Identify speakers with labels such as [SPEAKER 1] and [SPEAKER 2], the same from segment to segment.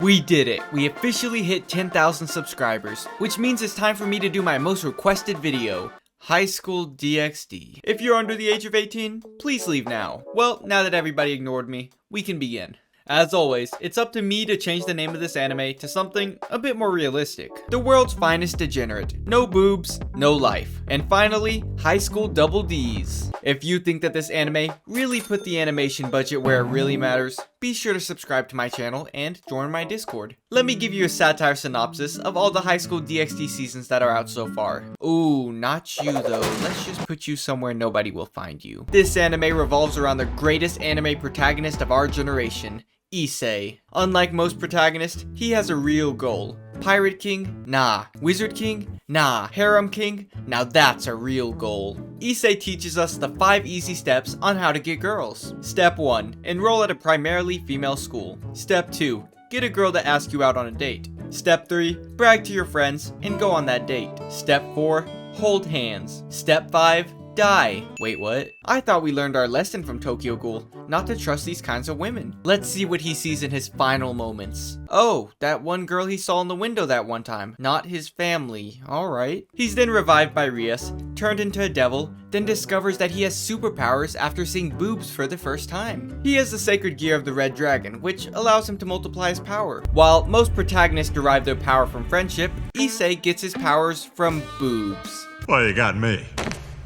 [SPEAKER 1] We did it! We officially hit 10,000 subscribers, which means it's time for me to do my most requested video, High School DxD. If you're under the age of 18, please leave now. Well, now that everybody ignored me, we can begin. As always, it's up to me to change the name of this anime to something a bit more realistic. The world's finest degenerate. No boobs, no life. And finally, high school double Ds. If you think that this anime really put the animation budget where it really matters, be sure to subscribe to my channel and join my Discord. Let me give you a satire synopsis of all the High School DxD seasons that are out so far. Ooh, not you though. Let's just put you somewhere nobody will find you. This anime revolves around the greatest anime protagonist of our generation, Issei. Unlike most protagonists, he has a real goal. Pirate King? Nah. Wizard King? Nah. Harem King? Now that's a real goal. Issei teaches us the 5 easy steps on how to get girls. Step 1. Enroll at a primarily female school. Step 2. Get a girl to ask you out on a date. Step 3. Brag to your friends and go on that date. Step 4. Hold hands. Step 5. Die. Wait, what? I thought we learned our lesson from Tokyo Ghoul, not to trust these kinds of women. Let's see what he sees in his final moments. Oh, that one girl he saw in the window that one time. Not his family. Alright. He's then revived by Rias, turned into a devil, then discovers that he has superpowers after seeing boobs for the first time. He has the sacred gear of the Red Dragon, which allows him to multiply his power. While most protagonists derive their power from friendship, Issei gets his powers from boobs.
[SPEAKER 2] Well, you got me.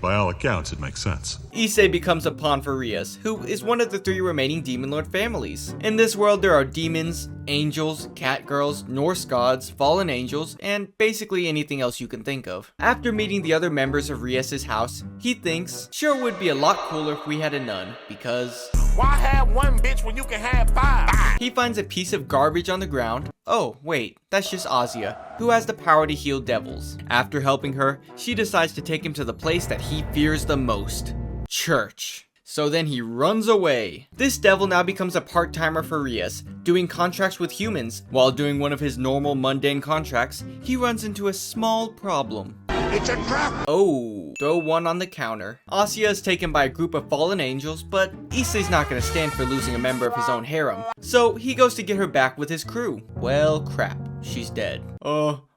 [SPEAKER 2] By all accounts, it makes sense.
[SPEAKER 1] Issei becomes a pawn for Rias, who is one of the 3 remaining Demon Lord families. In this world, there are demons, angels, cat girls, Norse gods, fallen angels, and basically anything else you can think of. After meeting the other members of Rias' house, he thinks, sure would be a lot cooler if we had a nun, because
[SPEAKER 3] why have one bitch when you can have 5?
[SPEAKER 1] He finds a piece of garbage on the ground. Oh, wait, that's just Azia, who has the power to heal devils. After helping her, she decides to take him to the place that he fears the most. Church. So then he runs away. This devil now becomes a part-timer for Rias, doing contracts with humans. While doing one of his normal mundane contracts, he runs into a small problem.
[SPEAKER 3] It's a trap!
[SPEAKER 1] Oh, throw one on the counter. Asya is taken by a group of fallen angels, but Issei's not gonna stand for losing a member of his own harem. So he goes to get her back with his crew. Well, crap. She's dead.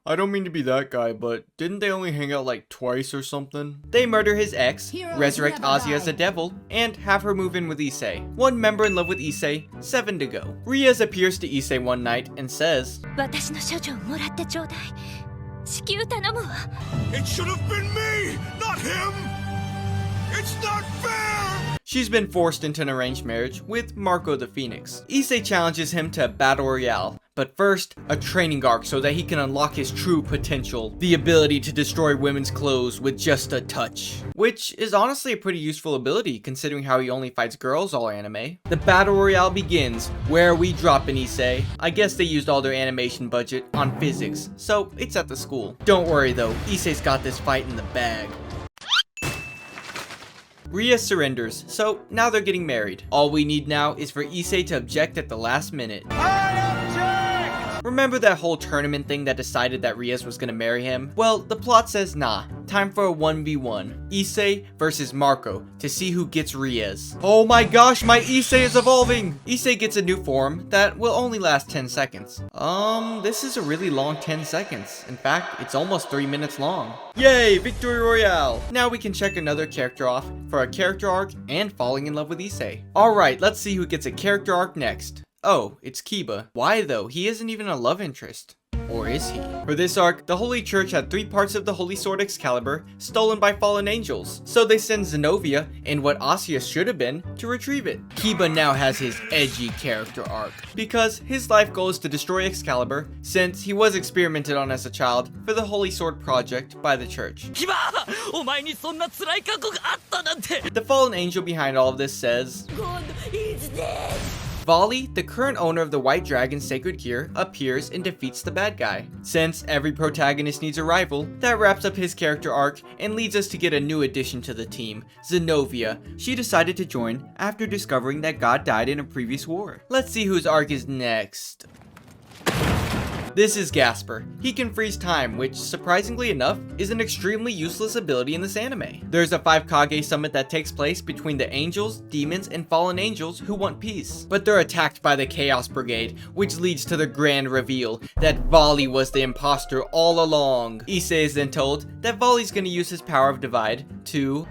[SPEAKER 1] I don't mean to be that guy, but didn't they only hang out like twice or something? They murder his ex, resurrect Azia as a devil, and have her move in with Issei. 1 member in love with Issei, 7 to go. Rias appears to Issei one night and says,
[SPEAKER 2] It should have been me, not him! It's not fair!
[SPEAKER 1] She's been forced into an arranged marriage with Marco the Phoenix. Issei challenges him to a battle royale, but first, a training arc so that he can unlock his true potential. The ability to destroy women's clothes with just a touch. Which is honestly a pretty useful ability considering how he only fights girls all anime. The battle royale begins. Where are we dropping, Issei? I guess they used all their animation budget on physics, so it's at the school. Don't worry though, Issei's got this fight in the bag. Rias surrenders, so now they're getting married. All we need now is for Issei to object at the last minute. Remember that whole tournament thing that decided that Rias was gonna marry him? Well, the plot says nah. Time for a 1v1. Issei versus Marco to see who gets Rias. Oh my gosh, my Issei is evolving! Issei gets a new form that will only last 10 seconds. This is a really long 10 seconds. In fact, it's almost 3 minutes long. Yay, Victory Royale! Now we can check another character off for a character arc and falling in love with Issei. Alright, let's see who gets a character arc next. Oh, it's Kiba. Why though? He isn't even a love interest. Or is he? For this arc, the Holy Church had 3 parts of the Holy Sword Excalibur stolen by fallen angels. So they send Zenobia, and what Asya should have been, to retrieve it. Kiba now has his edgy character arc, because his life goal is to destroy Excalibur, since he was experimented on as a child for the Holy Sword Project by the church. The fallen angel behind all of this says,
[SPEAKER 4] God is dead.
[SPEAKER 1] Volley, the current owner of the White Dragon's sacred gear, appears and defeats the bad guy. Since every protagonist needs a rival, that wraps up his character arc and leads us to get a new addition to the team, Zenobia. She decided to join after discovering that God died in a previous war. Let's see whose arc is next. This is Gasper. He can freeze time, which, surprisingly enough, is an extremely useless ability in this anime. There's a 5 Kage summit that takes place between the angels, demons, and fallen angels who want peace. But they're attacked by the Chaos Brigade, which leads to the grand reveal that Volley was the imposter all along. Issei is then told that Volley's gonna use his power of divide to...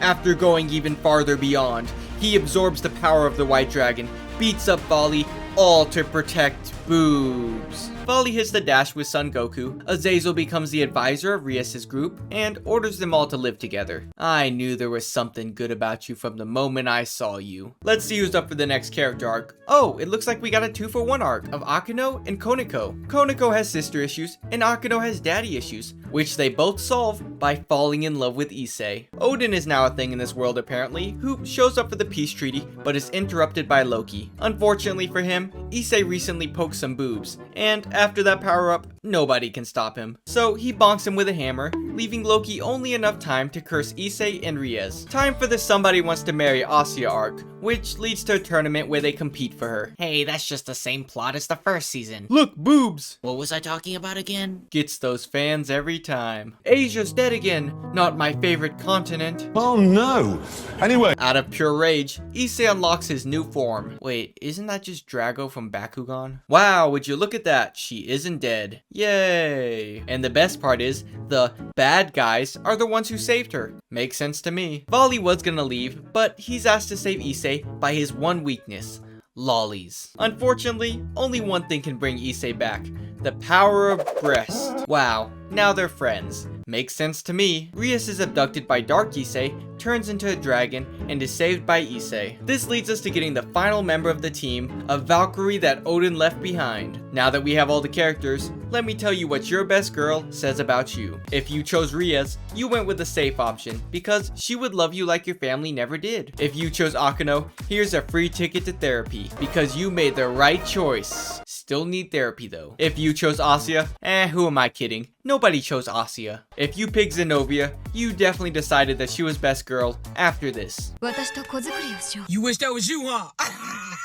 [SPEAKER 1] After going even farther beyond, he absorbs the power of the White Dragon, beats up Volley, all to protect boobs. Volley hits the dash with Son Goku, Azazel becomes the advisor of Rias' group, and orders them all to live together. I knew there was something good about you from the moment I saw you. Let's see who's up for the next character arc. Oh, it looks like we got a 2-for-1 arc of Akeno and Koneko. Koneko has sister issues, and Akeno has daddy issues, which they both solve by falling in love with Issei. Odin is now a thing in this world apparently, who shows up for the peace treaty, but is interrupted by Loki. Unfortunately for him, Issei recently poked some boobs, and after that power-up, nobody can stop him. So he bonks him with a hammer, leaving Loki only enough time to curse Issei and Rias. Time for the Somebody Wants to Marry Asya arc, which leads to a tournament where they compete for her.
[SPEAKER 5] Hey, that's just the same plot as the first season.
[SPEAKER 1] Look, boobs!
[SPEAKER 5] What was I talking about again?
[SPEAKER 1] Gets those fans every time. Asia's dead again, not my favorite continent.
[SPEAKER 2] Oh no! Anyway.
[SPEAKER 1] Out of pure rage, Issei unlocks his new form. Wait, isn't that just Drago from Bakugan? Wow, would you look at that? She isn't dead. Yay! And the best part is, the bad guys are the ones who saved her. Makes sense to me. Volley was gonna leave, but he's asked to save Issei by his one weakness. Lollies. Unfortunately, only one thing can bring Issei back. The power of breast. Wow, now they're friends. Makes sense to me. Rias is abducted by Dark Issei, turns into a dragon, and is saved by Issei. This leads us to getting the final member of the team, a Valkyrie that Odin left behind. Now that we have all the characters, let me tell you what your best girl says about you. If you chose Rias, you went with the safe option, because she would love you like your family never did. If you chose Akeno, here's a free ticket to therapy, because you made the right choice. Still need therapy though. If you chose Asya, who am I kidding? Nobody chose Asya. If you picked Zenobia, you definitely decided that she was best girl after this.
[SPEAKER 4] You wish that was you, huh?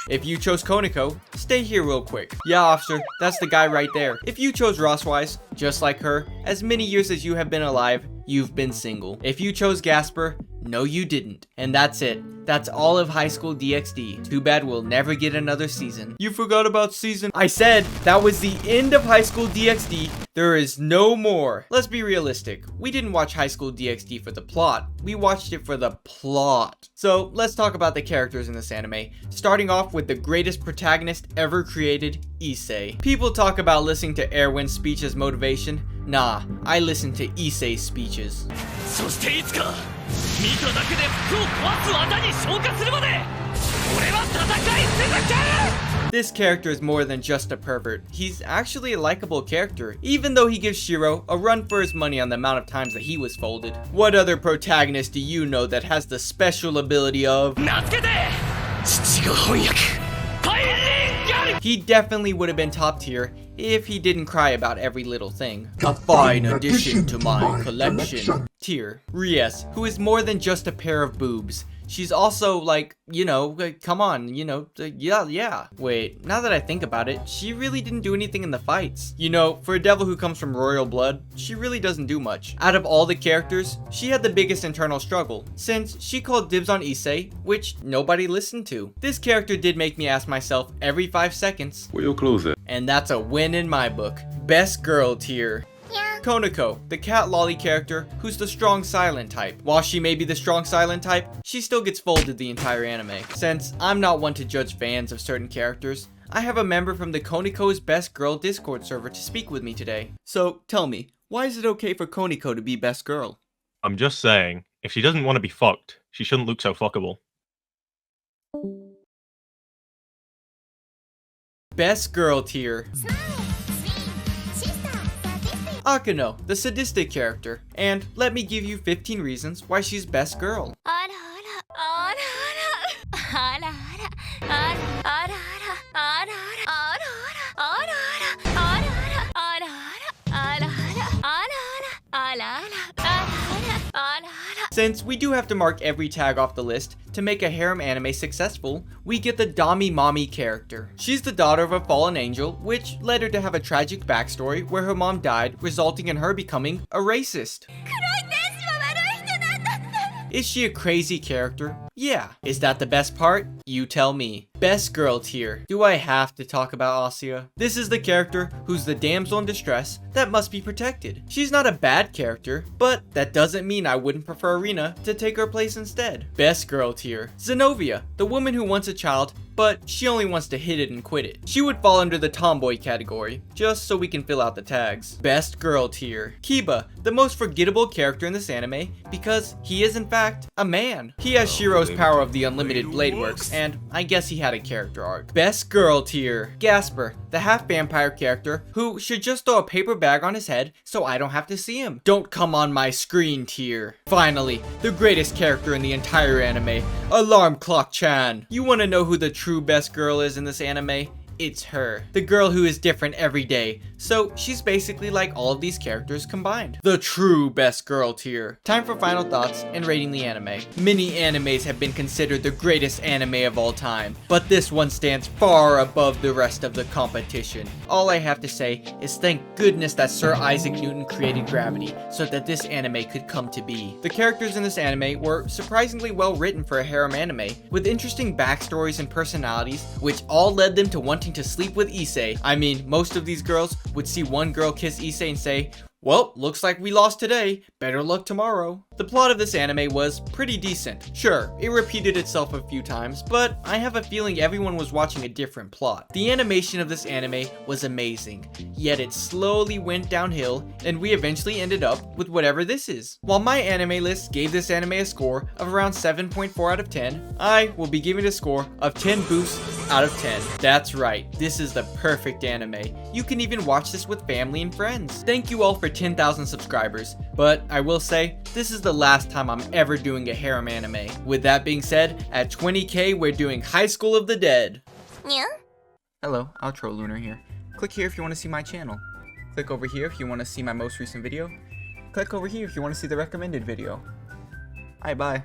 [SPEAKER 1] If you chose Koneko, stay here real quick. Yeah, officer, that's the guy right there. If you chose Rosswise, just like her, as many years as you have been alive, you've been single. If you chose Gasper, no you didn't. And that's it. That's all of High School DxD. Too bad we'll never get another season. You forgot about season. I said that was the end of High School DxD. There is no more. Let's be realistic. We didn't watch High School DxD for the plot. We watched it for the plot. So let's talk about the characters in this anime. Starting off with the greatest protagonist ever created, Issei. People talk about listening to Erwin's speech as motivation. Nah, I listen to Issei's speeches. This character is more than just a pervert. He's actually a likable character, even though he gives Shiro a run for his money on the amount of times that he was folded. What other protagonist do you know that has the special ability of... He definitely would have been top tier if he didn't cry about every little thing. A fine addition to my collection. Tier. Rias, who is more than just a pair of boobs. She's also like, you know, come on, you know, yeah. Wait, now that I think about it, she really didn't do anything in the fights. You know, for a devil who comes from royal blood, she really doesn't do much. Out of all the characters, she had the biggest internal struggle, since she called dibs on Issei, which nobody listened to. This character did make me ask myself every 5 seconds,
[SPEAKER 2] Will you close it?
[SPEAKER 1] And that's a win in my book. Best girl tier. Koneko, the cat lolly character who's the strong silent type. While she may be the strong silent type, she still gets folded the entire anime. Since I'm not one to judge fans of certain characters, I have a member from the Koneko's Best Girl Discord server to speak with me today. So tell me, why is it okay for Koneko to be best girl?
[SPEAKER 6] I'm just saying, if she doesn't want to be fucked, she shouldn't look so fuckable.
[SPEAKER 1] Best girl tier. Akeno, the sadistic character. And let me give you 15 reasons why she's best girl. Since we do have to mark every tag off the list to make a harem anime successful, we get the Dami Mami character. She's the daughter of a fallen angel, which led her to have a tragic backstory where her mom died, resulting in her becoming a racist. Is she a crazy character? Yeah. Is that the best part? You tell me. Best girl tier. Do I have to talk about Asya? This is the character who's the damsel in distress that must be protected. She's not a bad character, but that doesn't mean I wouldn't prefer Arena to take her place instead. Best girl tier. Zenobia, the woman who wants a child, but she only wants to hit it and quit it. She would fall under the tomboy category, just so we can fill out the tags. Best girl tier. Kiba, the most forgettable character in this anime because he is in fact a man. He has Shiro's power of the unlimited blade works, and I guess he had a character arc. Best girl tier. Gasper, the half vampire character who should just throw a paper bag on his head so I don't have to see him. Don't come on my screen tier. Finally, the greatest character in the entire anime, Alarm Clock Chan. You wanna know who the true best girl is in this anime? It's her. The girl who is different every day. So she's basically like all of these characters combined. The true best girl tier. Time for final thoughts and rating the anime. Many animes have been considered the greatest anime of all time, but this one stands far above the rest of the competition. All I have to say is thank goodness that Sir Isaac Newton created gravity so that this anime could come to be. The characters in this anime were surprisingly well written for a harem anime, with interesting backstories and personalities, which all led them to wanting to sleep with Issei. I mean, most of these girls would see one girl kiss Issei and say, well, looks like we lost today. Better luck tomorrow. The plot of this anime was pretty decent. Sure, it repeated itself a few times, but I have a feeling everyone was watching a different plot. The animation of this anime was amazing, yet it slowly went downhill, and we eventually ended up with whatever this is. While my anime list gave this anime a score of around 7.4 out of 10, I will be giving it a score of 10 boosts out of 10. That's right, this is the perfect anime. You can even watch this with family and friends. Thank you all for 10,000 subscribers, but I will say, this is the last time I'm ever doing a harem anime. With that being said, at 20k we're doing High School of the Dead. Yeah. Hello, Outro Lunar here. Click here if you want to see my channel. Click over here if you want to see my most recent video. Click over here if you want to see the recommended video. Alright, bye.